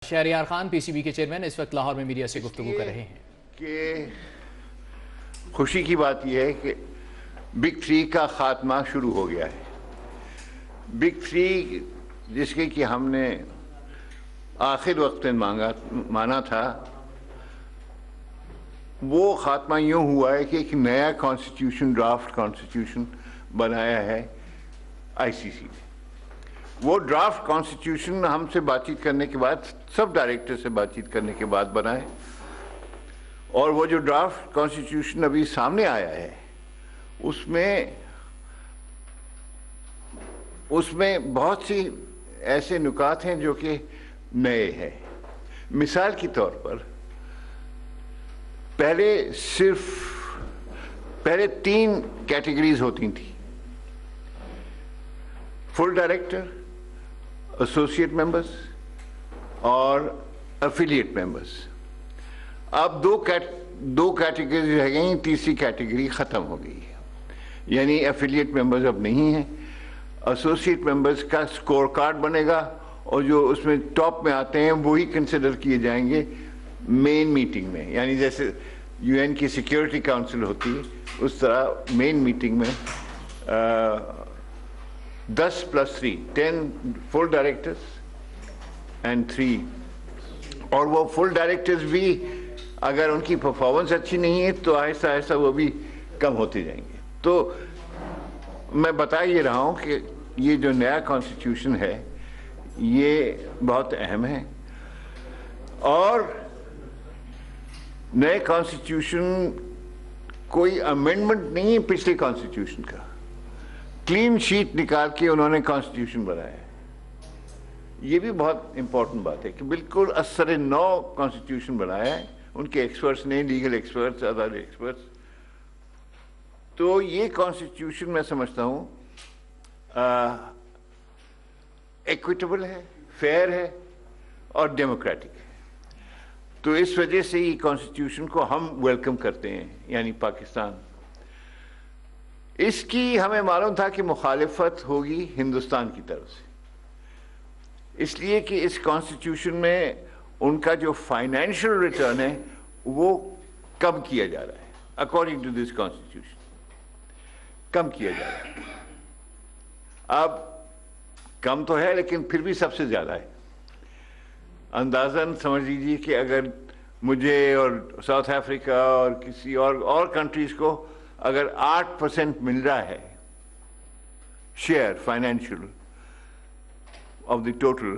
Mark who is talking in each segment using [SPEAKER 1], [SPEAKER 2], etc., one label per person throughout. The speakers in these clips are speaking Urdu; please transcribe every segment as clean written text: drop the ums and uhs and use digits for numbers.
[SPEAKER 1] Shahryar Khan P C be کے چیئرمین اس وقت لاہور میں میڈیا سے گفتگو کر رہے ہیں
[SPEAKER 2] کہ خوشی کی بات یہ ہے کہ بگ تھری کا خاتمہ شروع ہو گیا ہے۔ بگ تھری جس کے کہ ہم نے آخر وقت میں مانا تھا، وہ خاتمہ یوں ہوا ہے کہ ایک نیا کانسٹیٹیوشن، ڈرافٹ کانسٹیٹیوشن بنایا ہے آئی سی سی نے۔ وہ ڈرافٹ کانسٹیٹیوشن ہم سے بات چیت کرنے کے بعد، سب ڈائریکٹر سے بات چیت کرنے کے بعد بنا ہے، اور وہ جو ڈرافٹ کانسٹیٹیوشن ابھی سامنے آیا ہے اس میں بہت سی ایسے نکات ہیں جو کہ نئے ہیں۔ مثال کے طور پر پہلے 3 کیٹیگریز ہوتی تھیں: فل ڈائریکٹر، ایسوسیٹ ممبرز اور ایفیلیٹ ممبرز۔ اب دو کیٹیگریز رہ گئی، تیسری کیٹیگری ختم ہو گئی ہے، یعنی ایفیلیٹ ممبرز اب نہیں ہیں۔ ایسوسیٹ ممبرز کا سکور کارڈ بنے گا، اور جو اس میں ٹاپ میں آتے ہیں وہی کنسیڈر کیے جائیں گے مین میٹنگ میں، یعنی جیسے یو این کی سیکیورٹی کاؤنسل ہوتی ہے اس طرح مین میٹنگ میں 10+3 فل ڈائریکٹرز اینڈ 3، اور وہ فل ڈائریکٹرز بھی اگر ان کی پرفارمنس اچھی نہیں ہے تو آہستہ آہستہ وہ بھی کم ہوتے جائیں گے۔ تو میں بتا یہ رہا ہوں کہ یہ جو نیا کانسٹیٹیوشن ہے یہ بہت اہم ہے، اور نئے کانسٹیٹیوشن کوئی امینڈمنٹ نہیں ہے پچھلے کانسٹیٹیوشن کا، کلین شیٹ نکال کے انہوں نے کانسٹیٹیوشن بنایا ہے۔ یہ بھی بہت امپورٹنٹ بات ہے کہ بالکل اثر نو کانسٹیٹیوشن بنایا ہے ان کے ایکسپرٹس نے، لیگل ایکسپرٹس، ادر ایکسپرٹس۔ تو یہ کانسٹیٹیوشن میں سمجھتا ہوں ایکویٹیبل ہے، فیئر ہے اور ڈیموکریٹک ہے۔ تو اس وجہ سے یہ کانسٹیٹیوشن کو ہم ویلکم کرتے ہیں، یعنی پاکستان۔ اس کی ہمیں معلوم تھا کہ مخالفت ہوگی ہندوستان کی طرف سے، اس لیے کہ اس کانسٹیٹیوشن میں ان کا جو فائنینشیل ریٹرن ہے وہ کم کیا جا رہا ہے، اکارڈنگ ٹو دس کانسٹیٹیوشن کم کیا جا رہا ہے۔ اب کم تو ہے لیکن پھر بھی سب سے زیادہ ہے۔ اندازاً سمجھ لیجیے کہ اگر مجھے اور ساؤتھ افریقہ اور کسی اور کنٹریز کو اگر 8% مل رہا ہے share financial of the total,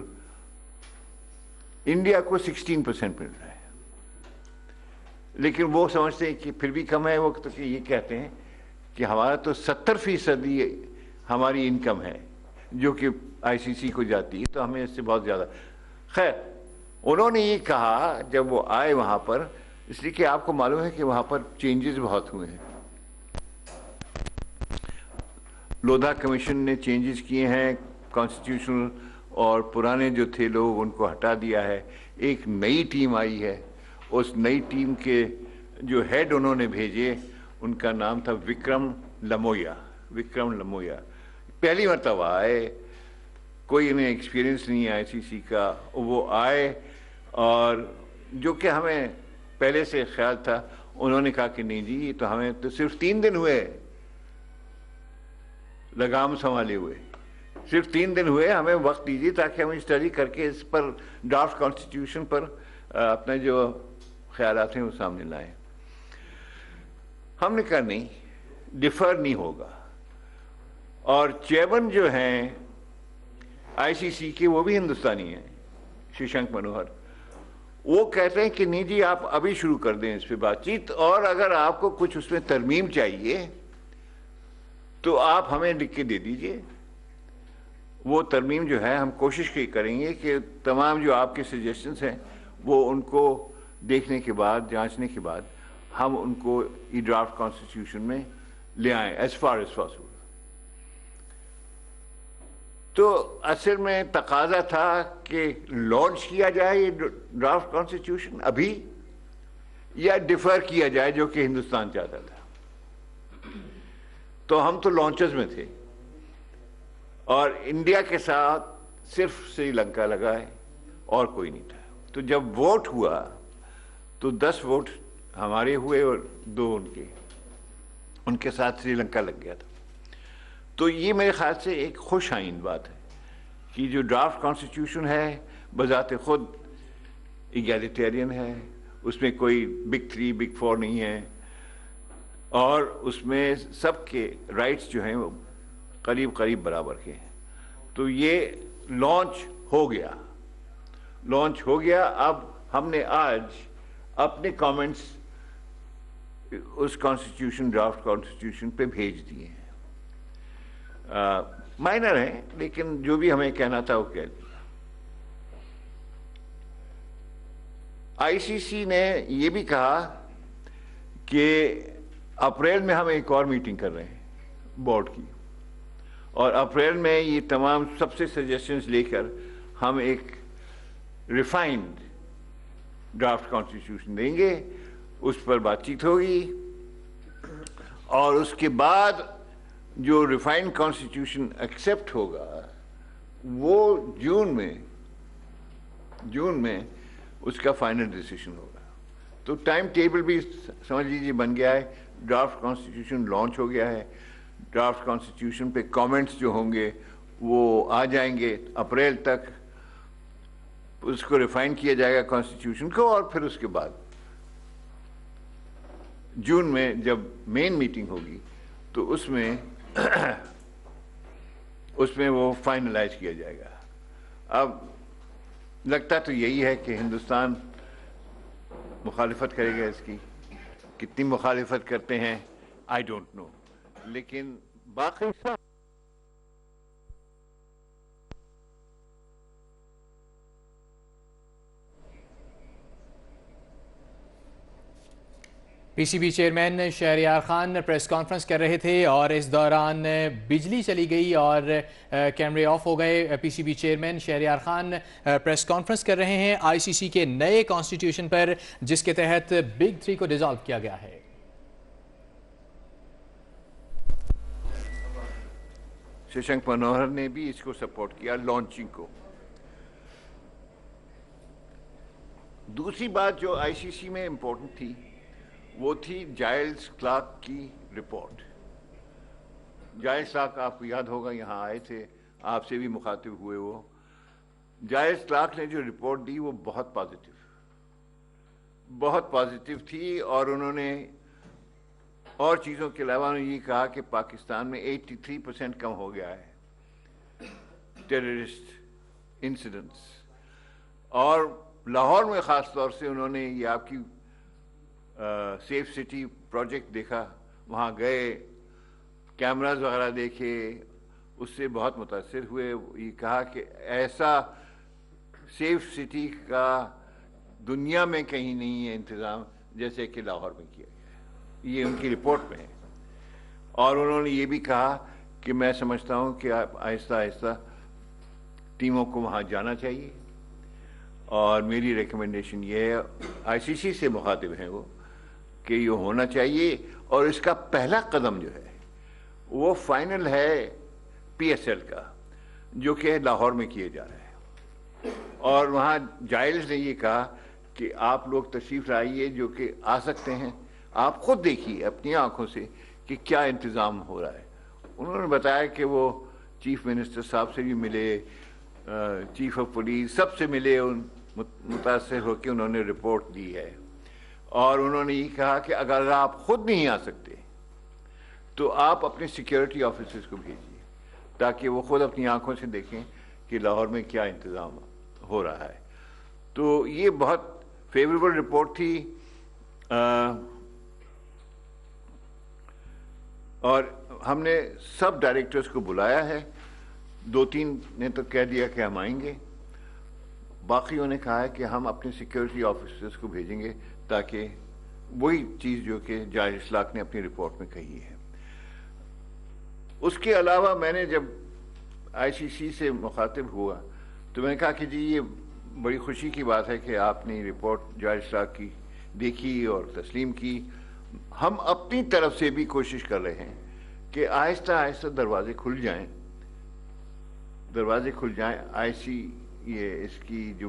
[SPEAKER 2] India کو 16% مل رہا ہے، لیکن وہ سمجھتے ہیں کہ پھر بھی کم ہے۔ وہ تو یہ کہتے ہیں کہ ہمارا تو 70% ہماری انکم ہے جو کہ آئی سی سی کو جاتی ہے، تو ہمیں اس سے بہت زیادہ۔ خیر، انہوں نے یہ کہا جب وہ آئے وہاں پر، اس لیے کہ آپ کو معلوم ہے کہ وہاں پر چینجز بہت ہوئے ہیں۔ لودھا کمیشن نے چینجز کیے ہیں کانسٹیٹیوشنل، اور پرانے جو تھے لوگ ان کو ہٹا دیا ہے۔ ایک نئی ٹیم آئی ہے، اس نئی ٹیم کے جو ہیڈ انہوں نے بھیجے ان کا نام تھا وکرم لمویا۔ پہلی مرتبہ آئے، کوئی انہیں ایکسپیرینس نہیں ہے آئی سی سی کا، وہ آئے، اور جو کہ ہمیں پہلے سے خیال تھا، انہوں نے کہا کہ نہیں جی، یہ تو ہمیں تو صرف 3 دن ہوئے لگام سنبھالے ہوئے، صرف 3 دن ہوئے، ہمیں وقت دیجیے تاکہ ہم اسٹڈی کر کے اس پر ڈرافٹ کانسٹیٹیوشن پر اپنے جو خیالات ہیں وہ سامنے لائیں۔ ہم نے کہا نہیں، ڈیفر نہیں ہوگا، اور چیئرمین جو ہیں آئی سی سی کے وہ بھی ہندوستانی ہیں، ششانک منوہر، وہ کہتے ہیں کہ نہیں جی، آپ ابھی شروع کر دیں اس پہ بات چیت، اور اگر آپ کو کچھ اس میں ترمیم چاہیے تو آپ ہمیں لکھ کے دے دیجئے۔ وہ ترمیم جو ہے ہم کوشش کریں گے کہ تمام جو آپ کے سجیشنز ہیں وہ ان کو دیکھنے کے بعد، جانچنے کے بعد ہم ان کو یہ ڈرافٹ کانسٹیٹیوشن میں لے آئیں ایز فار ایز پاسبل۔ تو اصل میں تقاضا تھا کہ لانچ کیا جائے یہ ڈرافٹ کانسٹیٹیوشن ابھی، یا ڈیفر کیا جائے جو کہ ہندوستان چاہتا تھا۔ تو ہم تو لانچرز میں تھے، اور انڈیا کے ساتھ صرف سری لنکا لگا ہے اور کوئی نہیں تھا۔ تو جب ووٹ ہوا تو 10 ووٹ ہمارے ہوئے اور 2 ان کے ساتھ سری لنکا لگ گیا تھا. تو یہ میرے خیال سے ایک خوش آئند بات ہے کہ جو ڈرافٹ کانسٹیٹیوشن ہے بذات خود ایگالیٹیرین ہے, اس میں کوئی بگ 3 بگ 4 نہیں ہے, اور اس میں سب کے رائٹس جو ہیں وہ قریب قریب برابر کے ہیں. تو یہ لانچ ہو گیا. اب ہم نے آج اپنے کامنٹس اس کانسٹیٹیوشن ڈرافٹ کانسٹیٹیوشن پہ بھیج دیے ہیں. مائنر ہیں لیکن جو بھی ہمیں کہنا تھا وہ کہہ دیا. آئی سی سی نے یہ بھی کہا کہ اپریل میں ہم ایک اور میٹنگ کر رہے ہیں بورڈ کی, اور اپریل میں یہ تمام سب سے سجیشنز لے کر ہم ایک ریفائنڈ ڈرافٹ کانسٹیٹیوشن دیں گے. اس پر بات چیت ہوگی, اور اس کے بعد جو ریفائنڈ کانسٹیٹیوشن ایکسیپٹ ہوگا وہ جون میں اس کا فائنل ڈیسیشن ہوگا. تو ٹائم ٹیبل بھی سمجھ لیجیے بن گیا ہے. ڈرافٹ کانسٹیٹیوشن لانچ ہو گیا ہے. ڈرافٹ کانسٹیٹیوشن پہ کامنٹس جو ہوں گے وہ آ جائیں گے اپریل تک. اس کو ریفائن کیا جائے گا کانسٹیٹیوشن کو, اور پھر اس کے بعد جون میں جب مین میٹنگ ہوگی تو اس میں وہ فائنلائز کیا جائے گا. اب لگتا تو یہی ہے کہ ہندوستان مخالفت کرے گا. اس کی کتنی مخالفت کرتے ہیں آئی ڈونٹ نو, لیکن باقی سب
[SPEAKER 1] P C B chairman Shahryar Khan press conference کر رہے تھے اور اس دوران بجلی چلی گئی اور کیمرے آف ہو گئے. P C B chairman Shahryar Khan press conference کر رہے ہیں آئی سی سی کے نئے کانسٹیٹیوشن پر, جس کے تحت بگ 3 کو ڈیزالو کیا گیا ہے.
[SPEAKER 2] ششنک منوہر نے بھی اس کو سپورٹ کیا لانچنگ کو. دوسری بات جو آئی سی سی میں امپورٹنٹ تھی وہ تھی جائلز کلارک کی رپورٹ. جائلز کلارک آپ کو یاد ہوگا یہاں آئے تھے, آپ سے بھی مخاطب ہوئے. وہ جائلز کلارک نے جو رپورٹ دی وہ بہت پازیٹیو تھی, اور انہوں نے اور چیزوں کے علاوہ انہوں نے یہ کہا کہ پاکستان میں 83% کم ہو گیا ہے ٹیررسٹ انسیڈنٹس. اور لاہور میں خاص طور سے انہوں نے یہ آپ کی سیف سٹی پروجیکٹ دیکھا, وہاں گئے, کیمراز وغیرہ دیکھے, اس سے بہت متاثر ہوئے. یہ کہا کہ ایسا سیف سٹی کا دنیا میں کہیں نہیں ہے انتظام جیسے کہ لاہور میں کیا گیا ہے. یہ ان کی رپورٹ میں ہے. اور انہوں نے یہ بھی کہا کہ میں سمجھتا ہوں کہ آہستہ آہستہ ٹیموں کو وہاں جانا چاہیے, اور میری ریکمنڈیشن یہ ہے, آئی سی سی سے مخاطب ہیں وہ, کہ یہ ہونا چاہیے. اور اس کا پہلا قدم جو ہے وہ فائنل ہے پی ایس ایل کا, جو کہ لاہور میں کیے جا رہے ہیں. اور وہاں جائلز نے یہ کہا کہ آپ لوگ تشریف لائیے جو کہ آ سکتے ہیں, آپ خود دیکھیے اپنی آنکھوں سے کہ کیا انتظام ہو رہا ہے. انہوں نے بتایا کہ وہ چیف منسٹر صاحب سے بھی ملے, چیف آف پولیس, سب سے ملے, متاثر ہو کے انہوں نے رپورٹ دی ہے. اور انہوں نے یہ کہا کہ اگر آپ خود نہیں آ سکتے تو آپ اپنے سیکیورٹی آفیسرز کو بھیجیے تاکہ وہ خود اپنی آنکھوں سے دیکھیں کہ لاہور میں کیا انتظام ہو رہا ہے. تو یہ بہت فیوریبل رپورٹ تھی. اور ہم نے سب ڈائریکٹرز کو بلایا ہے, 2-3 نے تو کہہ دیا کہ ہم آئیں گے, باقیوں نے کہا ہے کہ ہم اپنے سیکیورٹی آفیسرز کو بھیجیں گے تاکہ وہی چیز جو کہ جائلز کلارک نے اپنی رپورٹ میں کہی ہے. اس کے علاوہ میں نے جب آئی سی سی سے مخاطب ہوا تو میں نے کہا کہ جی یہ بڑی خوشی کی بات ہے کہ آپ نے رپورٹ جائلز کلارک کی دیکھی اور تسلیم کی. ہم اپنی طرف سے بھی کوشش کر رہے ہیں کہ آہستہ آہستہ دروازے کھل جائیں. آئی سی یہ اس کی جو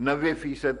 [SPEAKER 2] 90%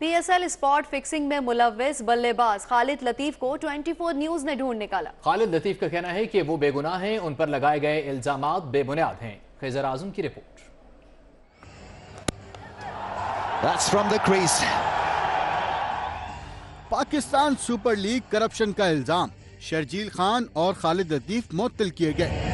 [SPEAKER 3] P S L spot fixing میں ملوث بلے باز خالد لطیف کو 24 نیوز نے ڈھونڈ نکالا۔
[SPEAKER 1] خالد لطیف کا کہنا ہے کہ وہ بے گناہ ہیں، ان پر لگائے گئے الزامات بے بنیاد ہیں۔ خیزر اعظم کی report.
[SPEAKER 4] That's from the crease.
[SPEAKER 5] Pakistan super league corruption کا الزام، شرجیل خان اور خالد لطیف معطل کیے گئے۔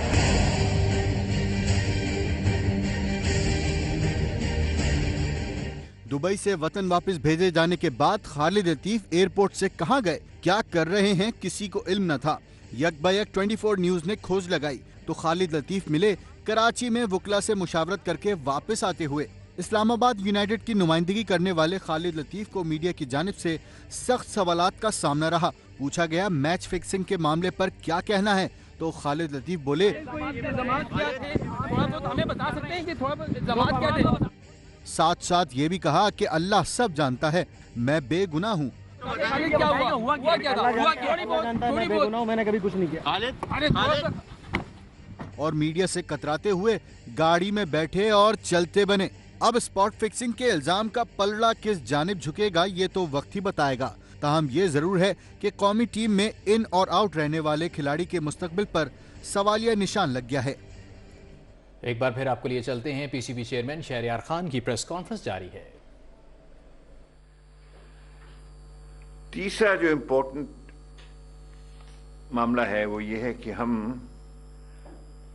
[SPEAKER 5] دبئی سے وطن واپس بھیجے جانے کے بعد خالد لطیف ایئرپورٹ سے کہاں گئے، کیا کر رہے ہیں، کسی کو علم نہ تھا۔ یک با یک 24 نیوز نے کھوج لگائی تو خالد لطیف ملے کراچی میں وکلا سے مشاورت کر کے واپس آتے ہوئے۔ اسلام آباد یونائیٹڈ کی نمائندگی کرنے والے خالد لطیف کو میڈیا کی جانب سے سخت سوالات کا سامنا رہا۔ پوچھا گیا میچ فکسنگ کے معاملے پر کیا کہنا ہے تو خالد لطیف بولے ساتھ ساتھ یہ بھی کہا کہ اللہ سب جانتا ہے، میں بے گناہ ہوں۔ اور میڈیا سے کتراتے ہوئے گاڑی میں بیٹھے اور چلتے بنے۔ اب اسپاٹ فکسنگ کے الزام کا پلڑا کس جانب جھکے گا یہ تو وقت ہی بتائے گا۔ تاہم یہ ضرور ہے کہ قومی ٹیم میں ان اور آؤٹ رہنے والے کھلاڑی کے مستقبل پر سوالیہ نشان لگ گیا ہے۔
[SPEAKER 1] ایک بار پھر آپ کو لیے چلتے ہیں، P C B chairman Shahryar Khan کی پریس کانفرنس جاری ہے۔
[SPEAKER 2] تیسرا جو امپورٹنٹ معاملہ ہے وہ یہ ہے کہ ہم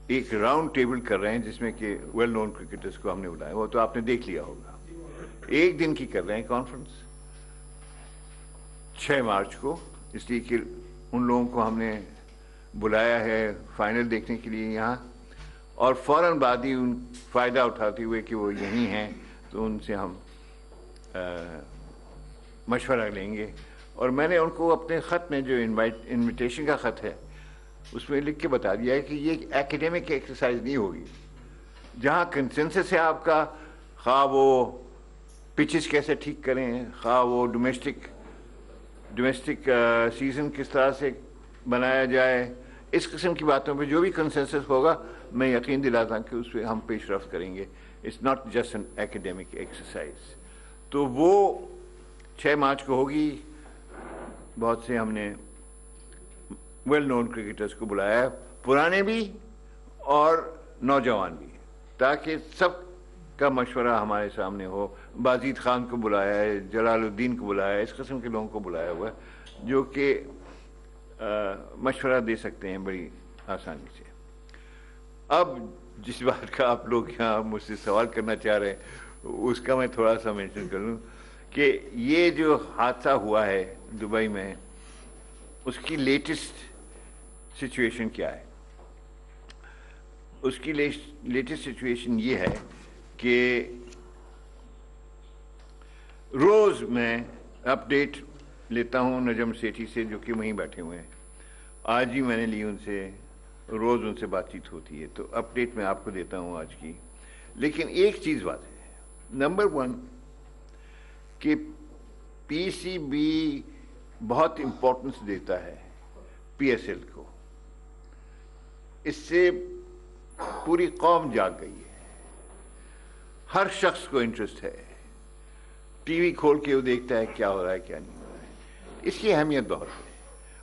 [SPEAKER 2] ایک راؤنڈ ٹیبل کر رہے ہیں جس میں کہ ویل نون کرکٹرز کو ہم نے بلایا، وہ تو آپ نے دیکھ لیا ہوگا۔ ایک دن کی کر رہے ہیں کانفرنس 6 مارچ کو، اس لیے کہ ان لوگوں کو ہم نے بلایا ہے فائنل دیکھنے کے لیے یہاں، اور فوراً بعد ہی ان فائدہ اٹھاتے ہوئے کہ وہ یہیں ہیں تو ان سے ہم مشورہ لیں گے۔ اور میں نے ان کو اپنے خط میں جو انویٹیشن کا خط ہے اس میں لکھ کے بتا دیا ہے کہ یہ ایکیڈیمک ایکسرسائز نہیں ہوگی، جہاں کنسنسس ہے آپ کا، خواہ وہ پچز کیسے ٹھیک کریں، خواہ وہ ڈومیسٹک سیزن کس طرح سے بنایا جائے، اس قسم کی باتوں پہ جو بھی کنسنسس ہوگا میں یقین دلاتا ہوں کہ اس پہ ہم پیش رفت کریں گے۔ It's not just an academic exercise. تو وہ 6 مارچ کو ہوگی۔ بہت سے ہم نے ویل نون کرکٹرز کو بلایا ہے، پرانے بھی اور نوجوان بھی، تاکہ سب کا مشورہ ہمارے سامنے ہو۔ بازید خان کو بلایا ہے، جلال الدین کو بلایا ہے، اس قسم کے لوگوں کو بلایا ہوا ہے جو کہ مشورہ دے سکتے ہیں بڑی آسانی سے۔ اب جس بات کا آپ لوگ یہاں مجھ سے سوال کرنا چاہ رہے ہیں اس کا میں تھوڑا سا مینشن کر لوں کہ یہ جو حادثہ ہوا ہے دبئی میں، اس کی لیٹسٹ سچویشن کیا ہے؟ اس کی لیٹسٹ سچویشن یہ ہے کہ روز میں اپ ڈیٹ لیتا ہوں نجم سیٹھی سے جو کہ وہیں بیٹھے ہوئے ہیں۔ آج ہی میں نے لی ان سے، روز ان سے بات چیت ہوتی ہے، تو اپ ڈیٹ میں آپ کو دیتا ہوں آج کی۔ لیکن ایک چیز بات ہے، نمبر 1 کہ پی سی بی بہت امپورٹنس دیتا ہے پی ایس ایل کو، اس سے پوری قوم جاگ گئی ہے، ہر شخص کو انٹرسٹ ہے، ٹی وی کھول کے وہ دیکھتا ہے کیا ہو رہا ہے کیا نہیں ہو رہا ہے۔ اس کی اہمیت بہت ہے،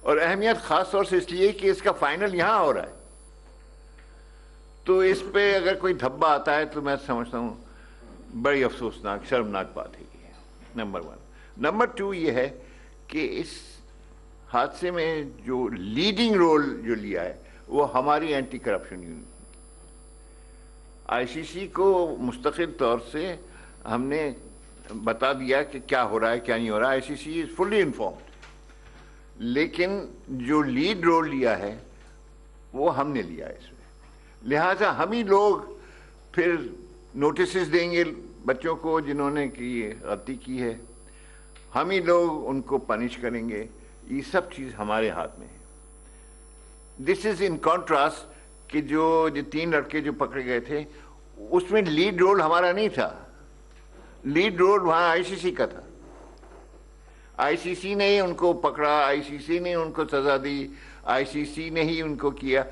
[SPEAKER 2] اور اہمیت خاص طور سے اس لیے کہ اس کا فائنل یہاں ہو رہا ہے، تو اس پہ اگر کوئی دھبا آتا ہے تو میں سمجھتا ہوں بڑی افسوسناک شرمناک بات ہے یہ، نمبر 1۔ نمبر 2 یہ ہے کہ اس حادثے میں جو لیڈنگ رول جو لیا ہے وہ ہماری اینٹی کرپشن یونٹ، آئی سی سی کو مستقل طور سے ہم نے بتا دیا کہ کیا ہو رہا ہے کیا نہیں ہو رہا ہے، آئی سی سی از فلی انفارمڈ، لیکن جو لیڈ رول لیا ہے وہ ہم نے لیا ہے اس میں، لہٰذا ہم ہی لوگ پھر نوٹسز دیں گے بچوں کو جنہوں نے کی غلطی کی ہے، ہم ہی لوگ ان کو پنش کریں گے، یہ سب چیز ہمارے ہاتھ میں ہے۔ دس از ان کانٹراسٹ کہ جو 3 لڑکے جو پکڑے گئے تھے اس میں لیڈ رول ہمارا نہیں تھا، لیڈ رول وہاں آئی سی سی کا تھا، آئی سی سی نے ہی ان کو پکڑا، آئی سی سی نے ان کو سزا دی، آئی سی سی نے ہی ان کو کیا،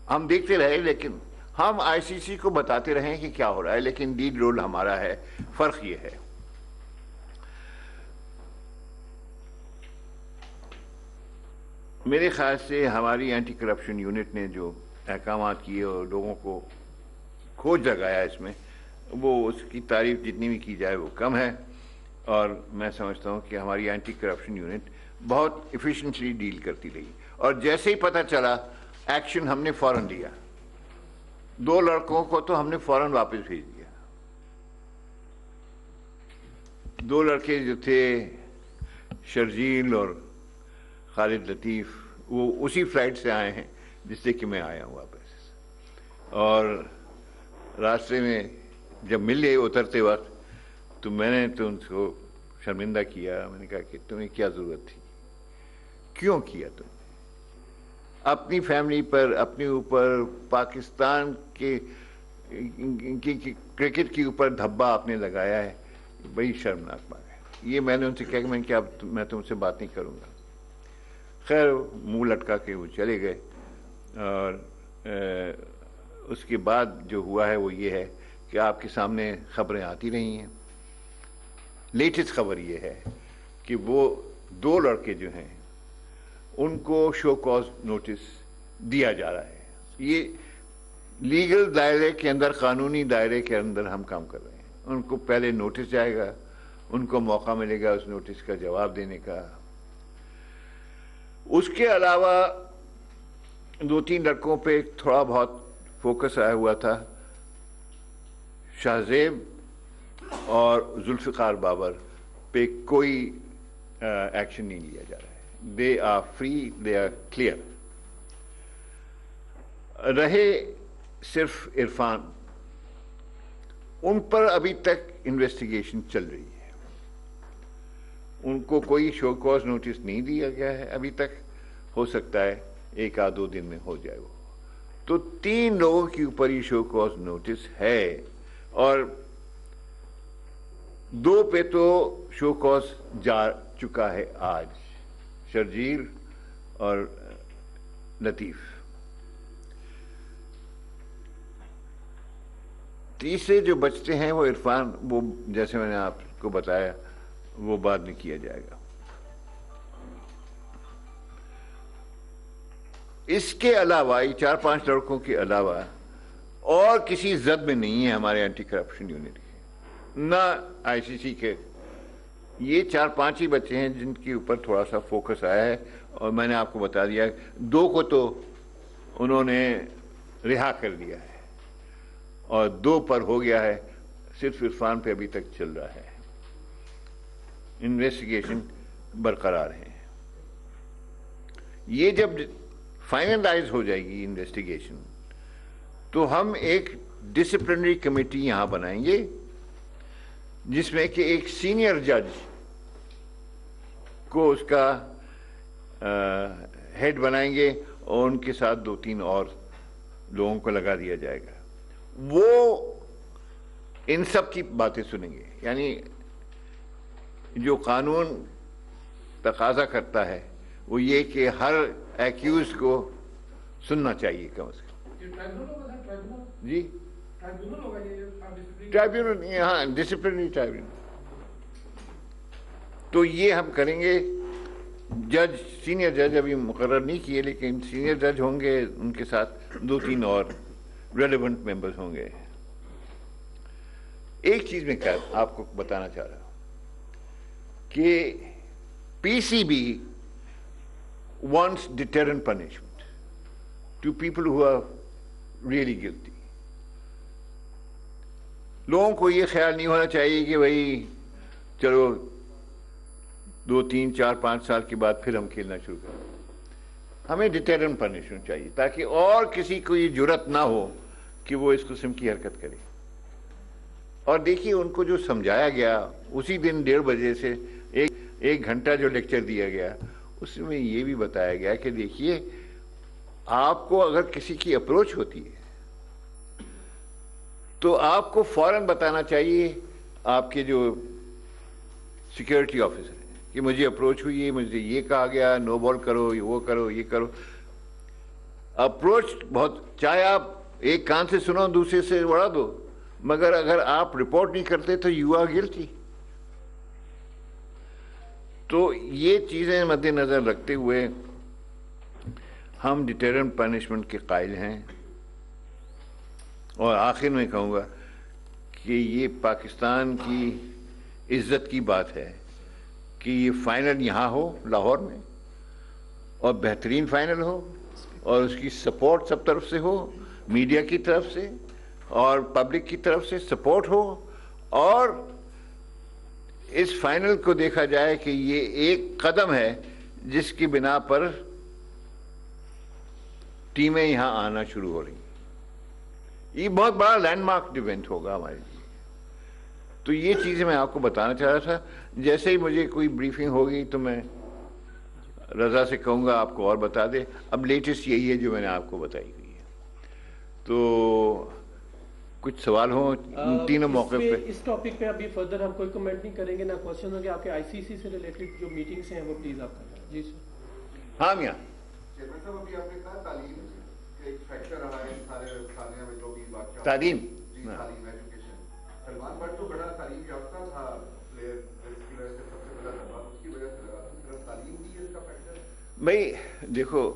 [SPEAKER 2] ہم دیکھتے رہے، لیکن ہم آئی سی سی کو بتاتے رہے کہ کیا ہو رہا ہے، لیکن لیڈ رول ہمارا ہے۔ فرق یہ ہے میرے خیال سے ہماری اینٹی کرپشن یونٹ نے جو احکامات کیے اور لوگوں کو کھوج لگایا اس میں، وہ اس کی تعریف جتنی بھی کی جائے وہ کم ہے، اور میں سمجھتا ہوں کہ ہماری اینٹی کرپشن یونٹ بہت ایفیشینٹلی ڈیل کرتی رہی، اور جیسے ہی پتہ چلا ایکشن ہم نے فوراً لیا. 2 لڑکوں کو تو ہم نے فوراً واپس بھیج دیا. 2 لڑکے جو تھے شرجیل اور خالد لطیف، وہ اسی فلائٹ سے آئے ہیں جس سے کہ میں آیا ہوں واپس. اور راستے میں جب ملے اترتے وقت تو میں نے تو ان کو شرمندہ کیا. میں نے کہا کہ تمہیں کیا ضرورت تھی، کیوں کیا تم نے؟ اپنی فیملی پر، اپنے اوپر، پاکستان کے کرکٹ کے اوپر دھبا آپ نے لگایا ہے. بڑی شرمناک بات ہے. یہ میں نے ان سے کہا کہ میں تم سے بات نہیں کروں گا. خیر منہ لٹکا کے وہ چلے گئے. اور اس کے بعد جو ہوا ہے وہ یہ ہے کہ آپ کے سامنے خبریں آتی رہی ہیں. لیٹسٹ خبر یہ ہے کہ وہ 2 لڑکے جو ہیں ان کو شو کاز نوٹس دیا جا رہا ہے. یہ لیگل دائرے کے اندر، قانونی دائرے کے اندر ہم کام کر رہے ہیں. ان کو پہلے نوٹس جائے گا، ان کو موقع ملے گا اس نوٹس کا جواب دینے کا. اس کے علاوہ 2-3 لڑکوں پہ تھوڑا بہت فوکس آیا ہوا تھا. شاہزیب اور ذوالفقار بابر پہ کوئی ایکشن نہیں لیا جا رہا ہے. They are free, they are clear. رہے صرف عرفان، ان پر ابھی تک انویسٹیگیشن چل رہی ہے. ان کو کوئی شو کاز نوٹس نہیں دیا گیا ہے ابھی تک. ہو سکتا ہے 1-2 دن میں ہو جائے وہ. تو 3 لوگوں کے اوپر ہی شو کاز نوٹس ہے، اور 2 پہ تو شو کاز جا چکا ہے آج، شرجیل اور لطیف. تیسرے جو بچتے ہیں وہ عرفان، وہ جیسے میں نے آپ کو بتایا وہ بعد میں کیا جائے گا. اس کے علاوہ یہ 4-5 لڑکوں کے علاوہ اور کسی زد میں نہیں ہے ہمارے اینٹی کرپشن یونٹ کے، نہ آئی سی سی کے. یہ 4-5 ہی بچے ہیں جن کے اوپر تھوڑا سا فوکس آیا ہے، اور میں نے آپ کو بتا دیا 2 کو تو انہوں نے رہا کر دیا ہے، اور 2 پر ہو گیا ہے. صرف عرفان پہ ابھی تک چل رہا ہے. انویسٹیگیشن برقرار ہے. یہ جب فائنلائز ہو جائے گی انویسٹیگیشن تو ہم ایک ڈسپلنری کمیٹی یہاں بنائیں گے، جس میں کہ ایک سینئر جج کو اس کا ہیڈ بنائیں گے، اور ان کے ساتھ 2-3 اور لوگوں کو لگا دیا جائے گا. وہ ان سب کی باتیں سنیں گے. یعنی جو قانون تقاضا کرتا ہے وہ یہ کہ ہر ایکیوز کو سننا چاہیے کم از کم. جی ٹرائیبیونل، ہاں ڈسپلنری ٹرائیبیونل. تو یہ ہم کریں گے. جج، سینئر جج ابھی مقرر نہیں کیے، لیکن سینئر جج ہوں گے، ان کے ساتھ 2-3 اور ریلیونٹ ممبرز ہوں گے. ایک چیز میں آپ کو بتانا چاہ رہا ہوں کہ P C B wants deterrent punishment to people who are really guilty. لوگوں کو یہ خیال نہیں ہونا چاہیے کہ بھائی چلو 2-3-4-5 سال کے بعد پھر ہم کھیلنا شروع کریں. ہمیں ڈیٹرنٹ پنشمنٹ چاہیے تاکہ اور کسی کو یہ جرات نہ ہو کہ وہ اس قسم کی حرکت کرے. اور دیکھیے ان کو جو سمجھایا گیا اسی دن 1:30 بجے سے 1 گھنٹہ جو لیکچر دیا گیا، اس میں یہ بھی بتایا گیا کہ دیکھیے آپ کو اگر کسی کی اپروچ ہوتی ہے تو آپ کو فوراً بتانا چاہیے آپ کے جو سیکیورٹی آفیسر ہیں کہ مجھے اپروچ ہوئی ہے، مجھے یہ کہا گیا نو بال کرو، وہ کرو، یہ کرو. اپروچ بہت، چاہے آپ ایک کان سے سنو دوسرے سے اڑا دو، مگر اگر آپ رپورٹ نہیں کرتے تو یو آر گلٹی. تو یہ چیزیں مد نظر رکھتے ہوئے ہم ڈیٹرنٹ پنشمنٹ کے قائل ہیں، اور آخر میں کہوں گا کہ یہ پاکستان کی عزت کی بات ہے کہ یہ فائنل یہاں ہو لاہور میں، اور بہترین فائنل ہو، اور اس کی سپورٹ سب طرف سے ہو، میڈیا کی طرف سے اور پبلک کی طرف سے سپورٹ ہو، اور اس فائنل کو دیکھا جائے کہ یہ ایک قدم ہے جس کی بنا پر ٹیمیں یہاں آنا شروع ہو رہی ہیں۔ یہ بہت بڑا لینڈ مارک ایونٹ ہوگا ہمارے لیے۔ تو یہ چیزیں میں آپ کو بتانا چاہ رہا تھا۔ جیسے ہی مجھے کوئی بریفنگ ہوگی تو میں رضا سے کہوں گا آپ کو اور بتا دے۔ اب لیٹسٹ یہی ہے جو میں نے آپ کو بتائی ہوئی ہے۔ تو کچھ سوال ہوں تینوں موقع پہ؟
[SPEAKER 6] اس ٹاپک پہ ابھی فردر ہم کوئی کمنٹ نہیں کریں گے، نہ کوشچن ہوں گے۔ آپ کے آئی سی سی سے ریلیٹڈ جو میٹنگز ہیں وہ پلیز آپ کریں۔ جی سر۔
[SPEAKER 2] ہاں میاں
[SPEAKER 7] چیئرمین صاحب، ابھی آپ نے کہا تعلیم ایک فیکٹر رہا ہے سارے خانے میں جو بھی بات
[SPEAKER 2] تعلیم،
[SPEAKER 7] تعلیم ایجوکیشن۔ سلمان بٹ تو بڑا تعلیم یافتہ تھا پلیئر، اس کی وجہ سے سب سے بڑا دباؤ اس کی وجہ سے لگا، صرف تعلیم بھی ہے اس کا فیکٹر؟
[SPEAKER 2] بھائی دیکھو،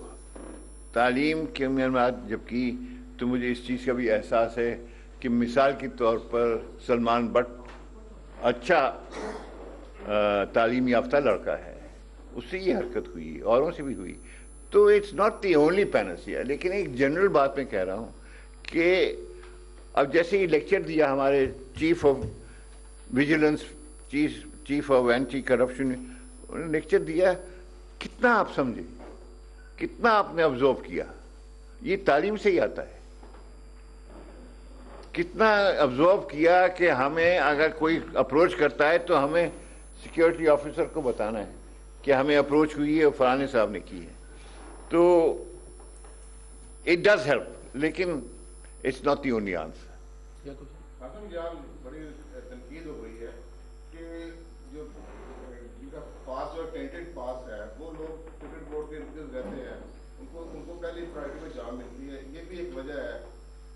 [SPEAKER 2] تعلیم کے میں جب کی تو مجھے اس چیز کا بھی احساس ہے کہ مثال کے طور پر سلمان بٹ اچھا تعلیم یافتہ لڑکا ہے، اس سے یہ حرکت ہوئی، اوروں سے بھی ہوئی۔ تو اٹس ناٹ دی اونلی پینسیا، لیکن ایک جنرل بات میں کہہ رہا ہوں کہ اب جیسے ہی لیکچر دیا ہمارے chief of vigilance, chief of anti corruption, انہوں نے لیکچر دیا، کتنا آپ سمجھے، کتنا آپ نے آبزرو کیا، یہ تعلیم سے ہی آتا ہے۔ کتنا آبزرو کیا کہ ہمیں اگر کوئی اپروچ کرتا ہے تو ہمیں سیکیورٹی آفیسر کو بتانا ہے کہ ہمیں اپروچ ہوئی ہے اور فلانے صاحب نے کی ہے۔ تو اٹ ڈز ہیلپ، لیکن it's not the only answer.
[SPEAKER 7] Hasan یار بڑی تنقید ہو رہی ہے کہ جو ان کا پاس جو ٹینٹڈ پاس ہے وہ لوگ کرکٹ بورڈ کے ارد رہتے ہیں، ان کو پہلی پرائرٹی میں جاب ملتی ہے، یہ بھی ایک وجہ ہے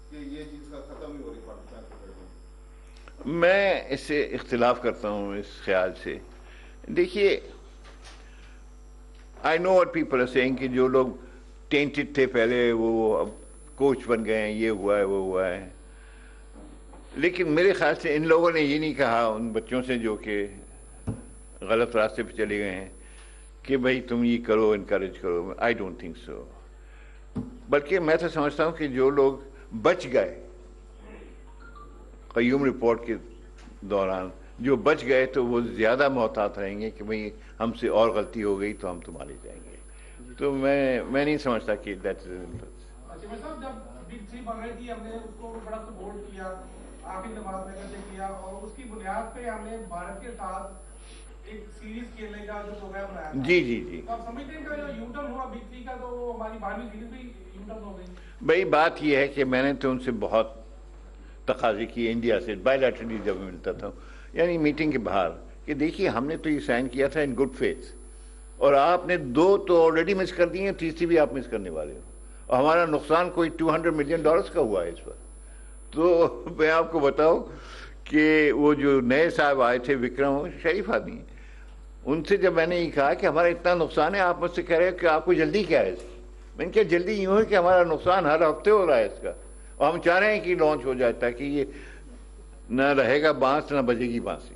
[SPEAKER 7] کہ یہ چیز کا ختم نہیں ہو رہی پاکستان کرکٹ میں۔
[SPEAKER 2] میں اس سے اختلاف کرتا ہوں اس خیال سے۔ دیکھیے، I know what people are saying کہ جو لوگ ٹینٹڈ تھے پہلے وہ اب کوچ بن گئے ہیں، یہ ہوا ہے وہ ہوا ہے، لیکن میرے خیال سے ان لوگوں نے یہ نہیں کہا ان بچوں سے جو کہ غلط راستے پہ چلے گئے ہیں کہ بھائی تم یہ کرو، انکریج کرو۔ I don't think so. بلکہ میں تو سمجھتا ہوں کہ جو لوگ بچ گئے قیوم رپورٹ کے دوران، جو بچ گئے تو وہ زیادہ محتاط رہیں گے کہ بھئی ہم سے اور غلطی ہو گئی تو ہم تمہارے جائیں گے۔ تو میں نہیں سمجھتا کہ دیٹ
[SPEAKER 6] صاحب جب بگ تھری بن رہی تھی ہم نے اس کو بڑا سپورٹ کیا، آخری نماز میں کرتے کیا، اور اس کی بنیاد پہ ہم نے بھارت کے ساتھ ایک سیریز کھیلنے کا جو پروگرام بنایا تھا۔ جی جی جی۔ آپ سمجھتے ہیں کہ جو یو ٹرن ہوا بگ تھری کا تو وہ ہماری 12ویں سیریز بھی یو ٹرن ہو گئی؟
[SPEAKER 2] بھائی بات یہ ہے کہ میں نے تو ان سے بہت تقاضے کیے انڈیا سے، بائی لیٹرلی جب ملتا تھا، یعنی میٹنگ کے باہر، کہ دیکھیے ہم نے تو یہ سائن کیا تھا ان گڈ فیتھ، اور آپ نے 2 تو آلریڈی مس کر دی ہیں، تیسری بھی آپ مس کرنے والے ہو، اور ہمارا نقصان کوئی $200 ملین کا ہوا ہے اس پر۔ تو میں آپ کو بتاؤں کہ وہ جو نئے صاحب آئے تھے وکرم، شریف آدمی ہیں، ان سے جب میں نے یہ کہا کہ ہمارا اتنا نقصان ہے، آپ مجھ سے کہہ رہے ہیں کہ آپ کو جلدی کیا ہے اس کی؟ میں نے کہا جلدی یوں ہے کہ ہمارا نقصان ہر ہفتے ہو رہا ہے اس کا، اور ہم چاہ رہے ہیں کہ لانچ ہو جائے تاکہ یہ نہ رہے گا بانس نہ بجے گی بانسی،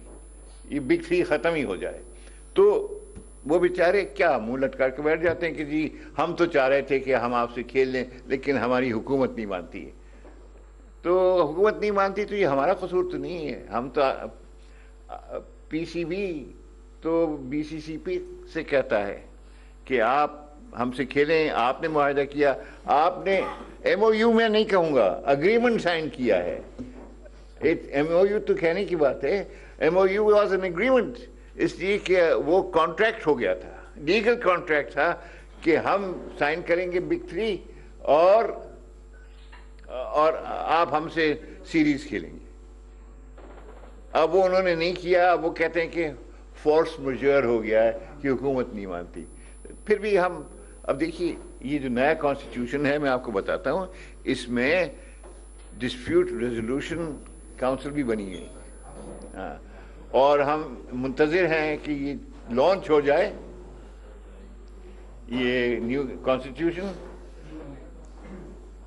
[SPEAKER 2] یہ بگ تھری ختم ہی ہو جائے۔ تو وہ بیچارے کیا منہ لٹکا کے بیٹھ جاتے ہیں کہ جی ہم تو چاہ رہے تھے کہ ہم آپ سے کھیل لیں لیکن ہماری حکومت نہیں مانتی ہے۔ تو حکومت نہیں مانتی تو یہ ہمارا قصور تو نہیں ہے، ہم تو پی سی بی تو بی سی سی پی سے کہتا ہے کہ آپ ہم سے کھیلیں، آپ نے معاہدہ کیا، آپ نے ایم او یو میں نہیں کہوں گا، اگریمنٹ سائن کیا ہے۔ ایم او یو تو کہنے کی بات ہے، M O U was an agreement, اس لیے کہ وہ کانٹریکٹ ہو گیا تھا، لیگل کانٹریکٹ تھا کہ ہم سائن کریں گے بگ تھری اور آپ ہم سے سیریز کھیلیں گے۔ اب وہ انہوں نے نہیں کیا، اب وہ کہتے ہیں کہ فورس میجر ہو گیا ہے کہ حکومت نہیں مانتی۔ پھر بھی ہم اب دیکھیے یہ جو نیا کانسٹیٹیوشن ہے میں آپ کو بتاتا ہوں، اس میں ڈسپیوٹ ریزولوشن کاؤنسل بھی بنی ہے، اور ہم منتظر ہیں کہ یہ لانچ ہو جائے یہ new constitution,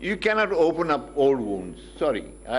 [SPEAKER 2] You cannot open up old wounds. Sorry, I